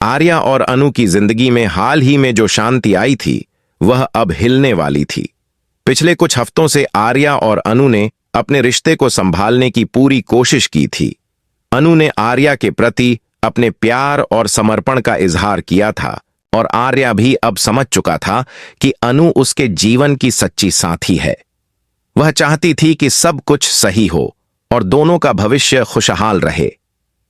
आर्या और अनु की जिंदगी में हाल ही में जो शांति आई थी वह अब हिलने वाली थी। पिछले कुछ हफ्तों से आर्या और अनु ने अपने रिश्ते को संभालने की पूरी कोशिश की थी। अनु ने आर्या के प्रति अपने प्यार और समर्पण का इजहार किया था और आर्या भी अब समझ चुका था कि अनु उसके जीवन की सच्ची साथी है। वह चाहती थी कि सब कुछ सही हो और दोनों का भविष्य खुशहाल रहे।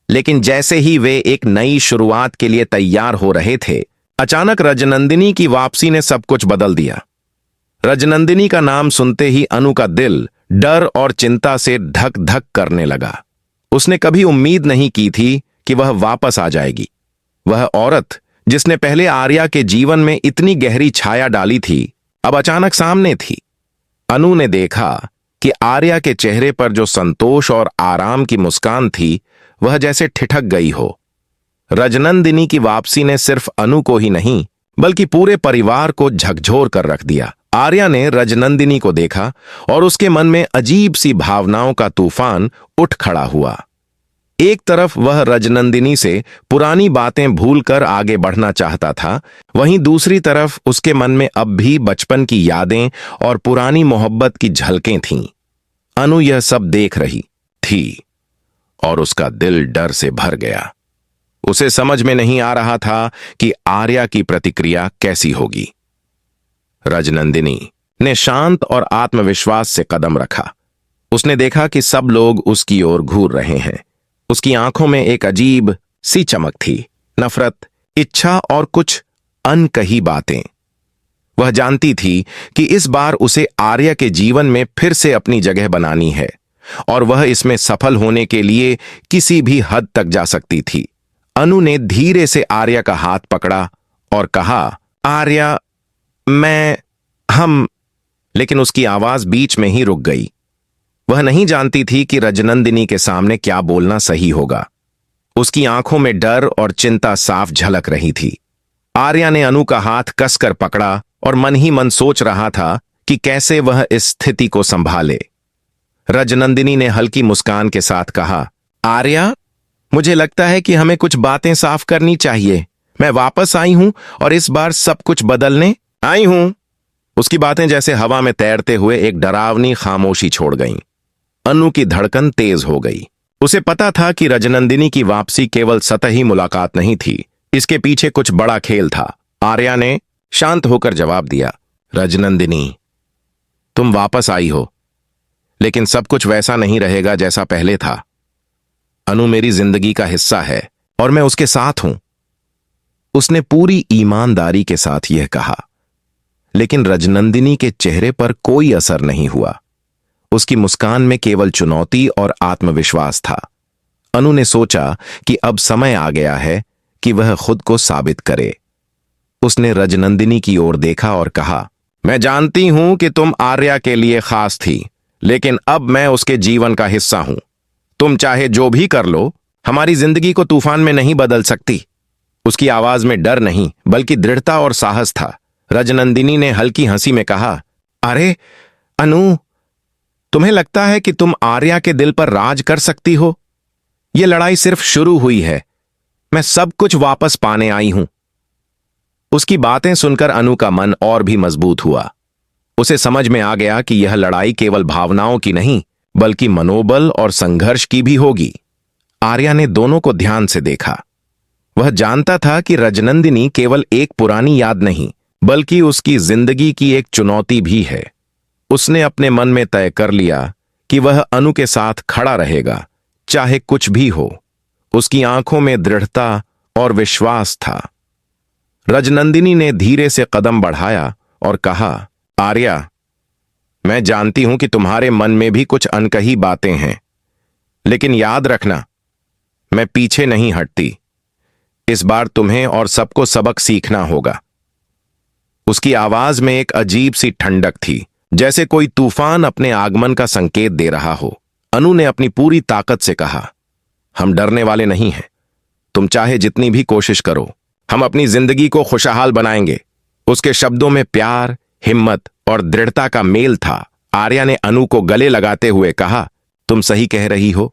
लेकिन जैसे ही वे एक नई शुरुआत के लिए तैयार हो रहे थे, अचानक रजनंदिनी की वापसी ने सब कुछ बदल दिया। रजनंदिनी का नाम सुनते ही अनु का दिल डर और चिंता से धक धक करने लगा। उसने कभी उम्मीद नहीं की थी कि वह वापस आ जाएगी। वह औरत जिसने पहले आर्या के जीवन में इतनी गहरी छाया डाली थी, अब अचानक सामने थी। अनु ने देखा कि आर्या के चेहरे पर जो संतोष और आराम की मुस्कान थी, वह जैसे ठिठक गई हो। रजनंदिनी की वापसी ने सिर्फ अनु को ही नहीं बल्कि पूरे परिवार को झकझोर कर रख दिया। आर्या ने रजनंदिनी को देखा और उसके मन में अजीब सी भावनाओं का तूफान उठ खड़ा हुआ। एक तरफ वह रजनंदिनी से पुरानी बातें भूलकर आगे बढ़ना चाहता था, वहीं दूसरी तरफ उसके मन में अब भी बचपन की यादें और पुरानी मोहब्बत की झलकें थीं। अनु यह सब देख रही थी और उसका दिल डर से भर गया। उसे समझ में नहीं आ रहा था कि आर्या की प्रतिक्रिया कैसी होगी। रजनंदिनी ने शांत और आत्मविश्वास से कदम रखा। उसने देखा कि सब लोग उसकी ओर घूर रहे हैं। उसकी आंखों में एक अजीब सी चमक थी, नफरत, इच्छा और कुछ अनकही बातें। वह जानती थी कि इस बार उसे आर्या के जीवन में फिर से अपनी जगह बनानी है और वह इसमें सफल होने के लिए किसी भी हद तक जा सकती थी। अनु ने धीरे से आर्या का हाथ पकड़ा और कहा, आर्या, हम। लेकिन उसकी आवाज बीच में ही रुक गई। वह नहीं जानती थी कि रजनंदिनी के सामने क्या बोलना सही होगा। उसकी आंखों में डर और चिंता साफ झलक रही थी। आर्या ने अनु का हाथ कसकर पकड़ा और मन ही मन सोच रहा था कि कैसे वह इस स्थिति को संभाले। रजनंदिनी ने हल्की मुस्कान के साथ कहा, आर्या, मुझे लगता है कि हमें कुछ बातें साफ करनी चाहिए। मैं वापस आई हूं और इस बार सब कुछ बदलने आई हूं। उसकी बातें जैसे हवा में तैरते हुए एक डरावनी खामोशी छोड़ गईं। अनु की धड़कन तेज हो गई। उसे पता था कि रजनंदिनी की वापसी केवल सतही मुलाकात नहीं थी, इसके पीछे कुछ बड़ा खेल था। आर्या ने शांत होकर जवाब दिया, रजनंदिनी, तुम वापस आई हो, लेकिन सब कुछ वैसा नहीं रहेगा जैसा पहले था। अनु मेरी जिंदगी का हिस्सा है और मैं उसके साथ हूं। उसने पूरी ईमानदारी के साथ यह कहा, लेकिन रजनंदिनी के चेहरे पर कोई असर नहीं हुआ। उसकी मुस्कान में केवल चुनौती और आत्मविश्वास था। अनु ने सोचा कि अब समय आ गया है कि वह खुद को साबित करे। उसने रजनंदिनी की ओर देखा और कहा, मैं जानती हूं कि तुम आर्या के लिए खास थी, लेकिन अब मैं उसके जीवन का हिस्सा हूं। तुम चाहे जो भी कर लो, हमारी जिंदगी को तूफान में नहीं बदल सकती। उसकी आवाज में डर नहीं बल्कि दृढ़ता और साहस था। रजनंदिनी ने हल्की हंसी में कहा, अरे अनु, तुम्हें लगता है कि तुम आर्या के दिल पर राज कर सकती हो? यह लड़ाई सिर्फ शुरू हुई है। मैं सब कुछ वापस पाने आई हूं। उसकी बातें सुनकर अनु का मन और भी मजबूत हुआ। उसे समझ में आ गया कि यह लड़ाई केवल भावनाओं की नहीं बल्कि मनोबल और संघर्ष की भी होगी। आर्या ने दोनों को ध्यान से देखा। वह जानता था कि रजनंदिनी केवल एक पुरानी याद नहीं बल्कि उसकी जिंदगी की एक चुनौती भी है। उसने अपने मन में तय कर लिया कि वह अनु के साथ खड़ा रहेगा, चाहे कुछ भी हो। उसकी आंखों में दृढ़ता और विश्वास था। रजनंदिनी ने धीरे से कदम बढ़ाया और कहा, आर्या, मैं जानती हूं कि तुम्हारे मन में भी कुछ अनकही बातें हैं, लेकिन याद रखना, मैं पीछे नहीं हटती। इस बार तुम्हें और सबको सबक सीखना होगा। उसकी आवाज में एक अजीब सी ठंडक थी, जैसे कोई तूफान अपने आगमन का संकेत दे रहा हो। अनु ने अपनी पूरी ताकत से कहा, हम डरने वाले नहीं हैं। तुम चाहे जितनी भी कोशिश करो, हम अपनी जिंदगी को खुशहाल बनाएंगे। उसके शब्दों में प्यार, हिम्मत और दृढ़ता का मेल था। आर्या ने अनु को गले लगाते हुए कहा, तुम सही कह रही हो।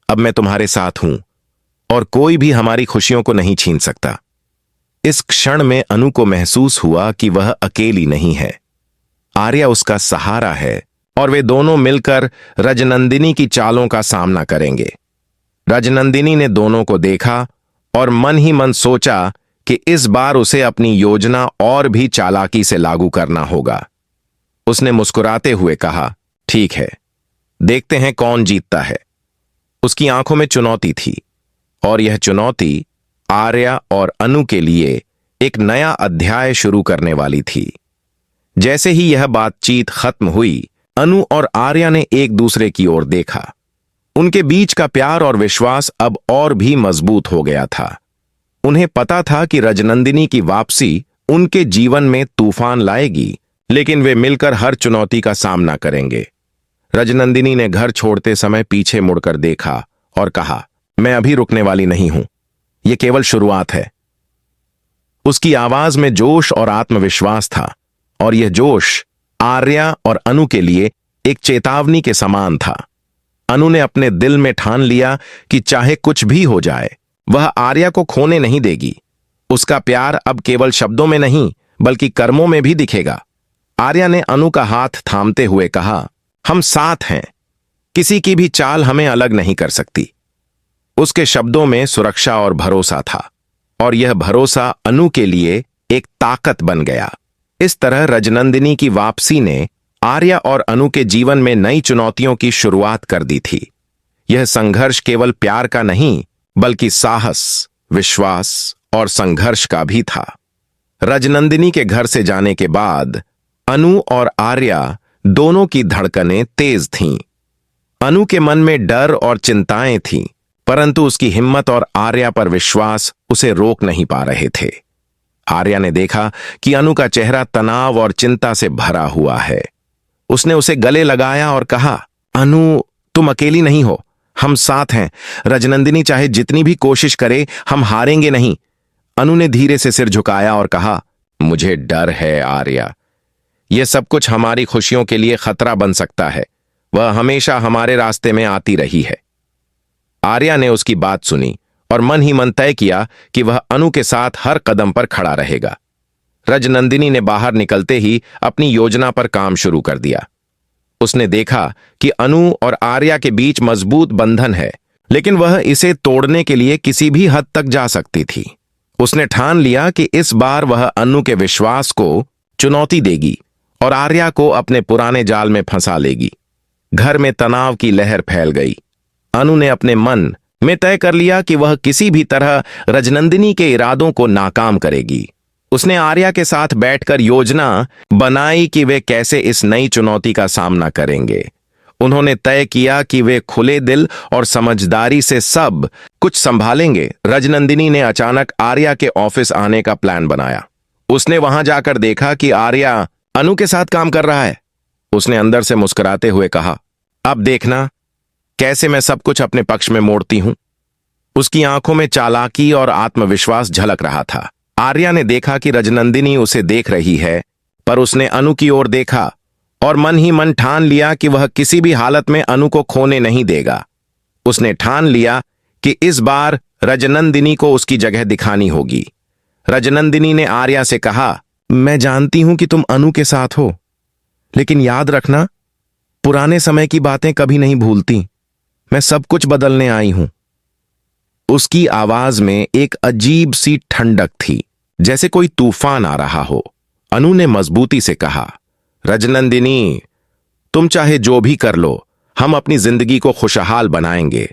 अब मैं तुम्हारे साथ हूं और कोई भी हमारी खुशियों को नहीं छीन सकता। इस क्षण में अनु को महसूस हुआ कि वह अकेली नहीं है। आर्या उसका सहारा है और वे दोनों मिलकर रजनंदिनी की चालों का सामना करेंगे। रजनंदिनी ने दोनों को देखा और मन ही मन सोचा कि इस बार उसे अपनी योजना और भी चालाकी से लागू करना होगा। उसने मुस्कुराते हुए कहा, ठीक है, देखते हैं कौन जीतता है। उसकी आंखों में चुनौती थी और यह चुनौती आर्या और अनु के लिए एक नया अध्याय शुरू करने वाली थी। जैसे ही यह बातचीत खत्म हुई, अनु और आर्या ने एक दूसरे की ओर देखा। उनके बीच का प्यार और विश्वास अब और भी मजबूत हो गया था। उन्हें पता था कि रजनंदिनी की वापसी उनके जीवन में तूफान लाएगी, लेकिन वे मिलकर हर चुनौती का सामना करेंगे। रजनंदिनी ने घर छोड़ते समय पीछे मुड़कर देखा और कहा, मैं अभी रुकने वाली नहीं हूं, यह केवल शुरुआत है। उसकी आवाज में जोश और आत्मविश्वास था और यह जोश आर्या और अनु के लिए एक चेतावनी के समान था। अनु ने अपने दिल में ठान लिया कि चाहे कुछ भी हो जाए, वह आर्या को खोने नहीं देगी। उसका प्यार अब केवल शब्दों में नहीं बल्कि कर्मों में भी दिखेगा। आर्या ने अनु का हाथ थामते हुए कहा, हम साथ हैं, किसी की भी चाल हमें अलग नहीं कर सकती। उसके शब्दों में सुरक्षा और भरोसा था और यह भरोसा अनु के लिए एक ताकत बन गया। इस तरह रजनंदिनी की वापसी ने आर्या और अनु के जीवन में नई चुनौतियों की शुरुआत कर दी थी। यह संघर्ष केवल प्यार का नहीं बल्कि साहस, विश्वास और संघर्ष का भी था। रजनंदिनी के घर से जाने के बाद अनु और आर्या दोनों की धड़कनें तेज थीं। अनु के मन में डर और चिंताएं थीं, परंतु उसकी हिम्मत और आर्या पर विश्वास उसे रोक नहीं पा रहे थे। आर्या ने देखा कि अनु का चेहरा तनाव और चिंता से भरा हुआ है। उसने उसे गले लगाया और कहा, अनु, तुम अकेली नहीं हो, हम साथ हैं। रजनंदिनी चाहे जितनी भी कोशिश करे, हम हारेंगे नहीं। अनु ने धीरे से सिर झुकाया और कहा, मुझे डर है आर्या, यह सब कुछ हमारी खुशियों के लिए खतरा बन सकता है। वह हमेशा हमारे रास्ते में आती रही है। आर्या ने उसकी बात सुनी और मन ही मन तय किया कि वह अनु के साथ हर कदम पर खड़ा रहेगा। रजनंदिनी ने बाहर निकलते ही अपनी योजना पर काम शुरू कर दिया। उसने देखा कि अनु और आर्या के बीच मजबूत बंधन है, लेकिन वह इसे तोड़ने के लिए किसी भी हद तक जा सकती थी। उसने ठान लिया कि इस बार वह अनु के विश्वास को चुनौती देगी और आर्या को अपने पुराने जाल में फंसा लेगी। घर में तनाव की लहर फैल गई। अनु ने अपने मन में तय कर लिया कि वह किसी भी तरह रजनंदिनी के इरादों को नाकाम करेगी। उसने आर्या के साथ बैठकर योजना बनाई कि वे कैसे इस नई चुनौती का सामना करेंगे। उन्होंने तय किया कि वे खुले दिल और समझदारी से सब कुछ संभालेंगे। रजनंदिनी ने अचानक आर्या के ऑफिस आने का प्लान बनाया। उसने वहां जाकर देखा कि आर्या अनु के साथ काम कर रहा है। उसने अंदर से मुस्कुराते हुए कहा, अब देखना कैसे मैं सब कुछ अपने पक्ष में मोड़ती हूं। उसकी आंखों में चालाकी और आत्मविश्वास झलक रहा था। आर्या ने देखा कि रजनंदिनी उसे देख रही है, पर उसने अनु की ओर देखा और मन ही मन ठान लिया कि वह किसी भी हालत में अनु को खोने नहीं देगा। उसने ठान लिया कि इस बार रजनंदिनी को उसकी जगह दिखानी होगी। रजनंदिनी ने आर्या से कहा, मैं जानती हूं कि तुम अनु के साथ हो, लेकिन याद रखना, पुराने समय की बातें कभी नहीं भूलती। मैं सब कुछ बदलने आई हूं। उसकी आवाज में एक अजीब सी ठंडक थी, जैसे कोई तूफान आ रहा हो। अनु ने मजबूती से कहा, रजनंदिनी, तुम चाहे जो भी कर लो, हम अपनी जिंदगी को खुशहाल बनाएंगे।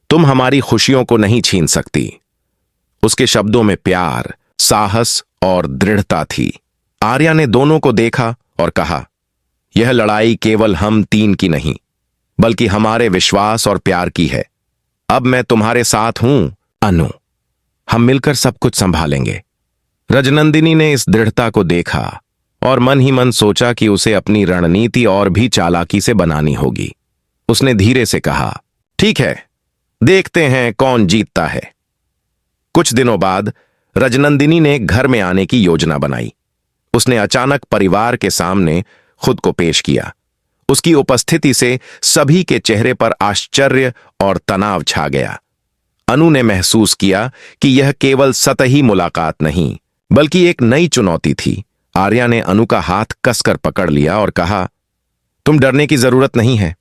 तुम हमारी खुशियों को नहीं छीन सकती। उसके शब्दों में प्यार, साहस और दृढ़ता थी। आर्या ने दोनों को देखा और कहा, यह लड़ाई केवल हम तीन की नहीं, बल्कि हमारे विश्वास और प्यार की है। अब मैं तुम्हारे साथ हूं अनु, हम मिलकर सब कुछ संभालेंगे। रजनंदिनी ने इस दृढ़ता को देखा और मन ही मन सोचा कि उसे अपनी रणनीति और भी चालाकी से बनानी होगी। उसने धीरे से कहा, ठीक है, देखते हैं कौन जीतता है। कुछ दिनों बाद रजनंदिनी ने घर में आने की योजना बनाई। उसने अचानक परिवार के सामने खुद को पेश किया। उसकी उपस्थिति से सभी के चेहरे पर आश्चर्य और तनाव छा गया। अनु ने महसूस किया कि यह केवल सतही मुलाकात नहीं बल्कि एक नई चुनौती थी। आर्या ने अनु का हाथ कसकर पकड़ लिया और कहा, तुम डरने की जरूरत नहीं है,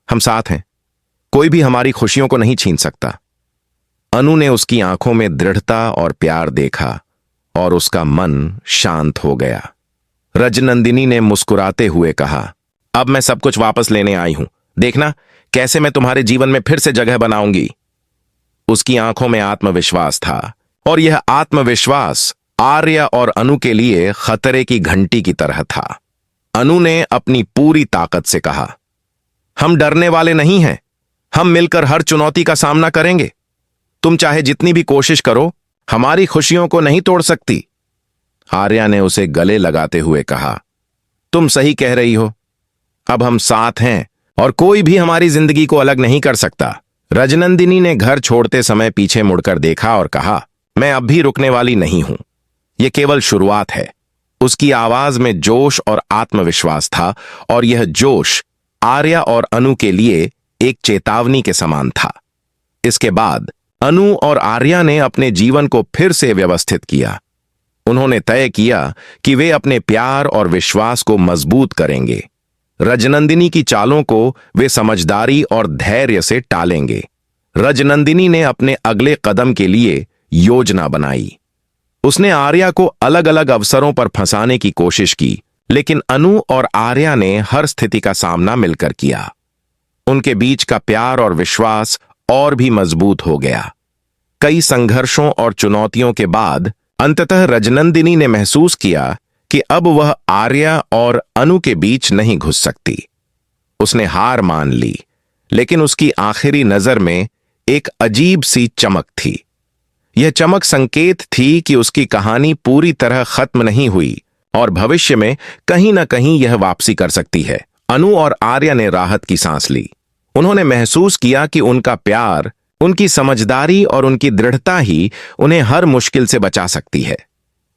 हम साथ हैं, कोई भी हमारी खुशियों को नहीं छीन सकता। अनु ने उसकी आंखों में दृढ़ता और प्यार देखा और उसका मन शांत हो गया। रजनंदिनी ने मुस्कुराते हुए कहा, अब मैं सब कुछ वापस लेने आई हूं, देखना कैसे मैं तुम्हारे जीवन में फिर से जगह बनाऊंगी। उसकी आंखों में आत्मविश्वास था और यह आत्मविश्वास आर्या और अनु के लिए खतरे की घंटी की तरह था। अनु ने अपनी पूरी ताकत से कहा, हम डरने वाले नहीं हैं, हम मिलकर हर चुनौती का सामना करेंगे। तुम चाहे जितनी भी कोशिश करो, हमारी खुशियों को नहीं तोड़ सकती। आर्या ने उसे गले लगाते हुए कहा, तुम सही कह रही हो, अब हम साथ हैं और कोई भी हमारी जिंदगी को अलग नहीं कर सकता। रजनंदिनी ने घर छोड़ते समय पीछे मुड़कर देखा और कहा, मैं अब भी रुकने वाली नहीं हूं, यह केवल शुरुआत है। उसकी आवाज में जोश और आत्मविश्वास था और यह जोश आर्या और अनु के लिए एक चेतावनी के समान था। इसके बाद अनु और आर्या ने अपने जीवन को फिर से व्यवस्थित किया। उन्होंने तय किया कि वे अपने प्यार और विश्वास को मजबूत करेंगे। रजनंदिनी की चालों को वे समझदारी और धैर्य से टालेंगे। रजनंदिनी ने अपने अगले कदम के लिए योजना बनाई। उसने आर्या को अलग अलग अवसरों पर फंसाने की कोशिश की, लेकिन अनु और आर्या ने हर स्थिति का सामना मिलकर किया। उनके बीच का प्यार और विश्वास और भी मजबूत हो गया। कई संघर्षों और चुनौतियों के बाद अंततः रजनंदिनी ने महसूस किया कि अब वह आर्या और अनु के बीच नहीं घुस सकती। उसने हार मान ली, लेकिन उसकी आखिरी नजर में एक अजीब सी चमक थी। यह चमक संकेत थी कि उसकी कहानी पूरी तरह खत्म नहीं हुई और भविष्य में कहीं न कहीं यह वापसी कर सकती है। अनु और आर्या ने राहत की सांस ली। उन्होंने महसूस किया कि उनका प्यार, उनकी समझदारी और उनकी दृढ़ता ही उन्हें हर मुश्किल से बचा सकती है।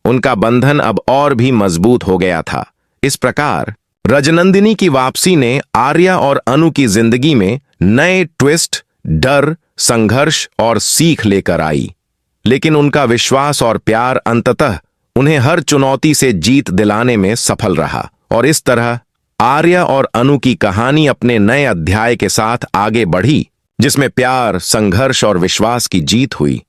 उनका बंधन अब और भी मजबूत हो गया था। इस प्रकार रजनंदिनी की वापसी ने आर्या और अनु की जिंदगी में नए ट्विस्ट, डर, संघर्ष और सीख लेकर आई, लेकिन उनका विश्वास और प्यार अंततः उन्हें हर चुनौती से जीत दिलाने में सफल रहा। और इस तरह आर्या और अनु की कहानी अपने नए अध्याय के साथ आगे बढ़ी, जिसमें प्यार, संघर्ष और विश्वास की जीत हुई।